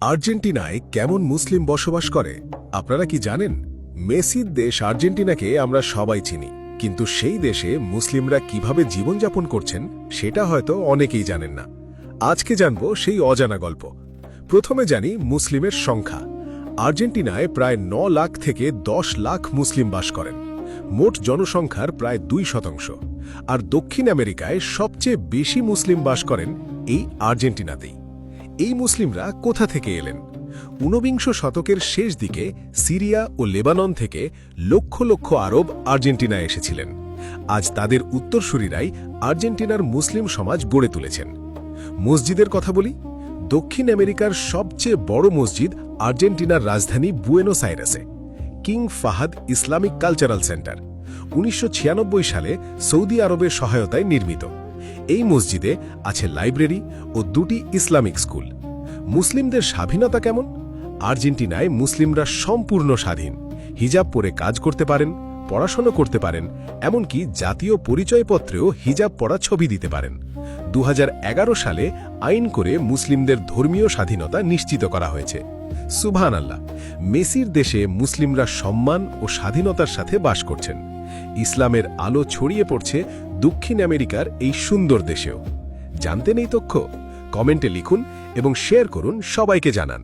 আর্জেন্টিনায় কেমন মুসলিম বসবাস করে আপনারা কি জানেন? মেসির দেশ আর্জেন্টিনাকে আমরা সবাই চিনি, কিন্তু সেই দেশে মুসলিমরা কিভাবে জীবনযাপন করছেন সেটা হয়তো অনেকেই জানেন না। আজকে জানব সেই অজানা গল্প। প্রথমে জানি মুসলিমের সংখ্যা। আর্জেন্টিনায় প্রায় ৯ লাখ থেকে ১০ লাখ মুসলিম বাস করেন, মোট জনসংখ্যার প্রায় ২%। আর দক্ষিণ আমেরিকায় সবচেয়ে বেশি মুসলিম বাস করেন এই আর্জেন্টিনাতেই। এই মুসলিমরা কোথা থেকে এলেন? ঊনবিংশ শতকের শেষ দিকে সিরিয়া ও লেবানন থেকে লক্ষ লক্ষ আরব আর্জেন্টিনায় এসেছিলেন। আজ তাদের উত্তরসূরিরাই আর্জেন্টিনার মুসলিম সমাজ গড়ে তুলেছেন। মসজিদের কথা বলি। দক্ষিণ আমেরিকার সবচেয়ে বড় মসজিদ আর্জেন্টিনার রাজধানী বুয়েনোস আইরেসে, King Fahad Islamic Cultural Centre, ১৯৯৬ সালে সৌদি আরবের সহায়তায় নির্মিত। এই মসজিদে আছে লাইব্রেরি ও ২টি ইসলামিক স্কুল। মুসলিমদের স্বাধীনতা কেমন? আর্জেন্টিনায় মুসলিমরা সম্পূর্ণ স্বাধীন। হিজাব পরে কাজ করতে পারেন, পড়াশোনা করতে পারেন, এমনকি জাতীয় পরিচয়পত্রেও হিজাব পরা ছবি দিতে পারেন। ২০১১ সালে আইন করে মুসলিমদের ধর্মীয় স্বাধীনতা নিশ্চিত করা হয়েছে। সুবহানাল্লাহ, মেসির দেশে মুসলিমরা সম্মান ও স্বাধীনতার সাথে বাস করছেন। ইসলামের আলো ছড়িয়ে পড়ছে দক্ষিণ আমেরিকার এই সুন্দর দেশেও। জানতেন এই তথ্য? কমেন্টে লিখুন এবং শেয়ার করুন, সবাইকে জানান।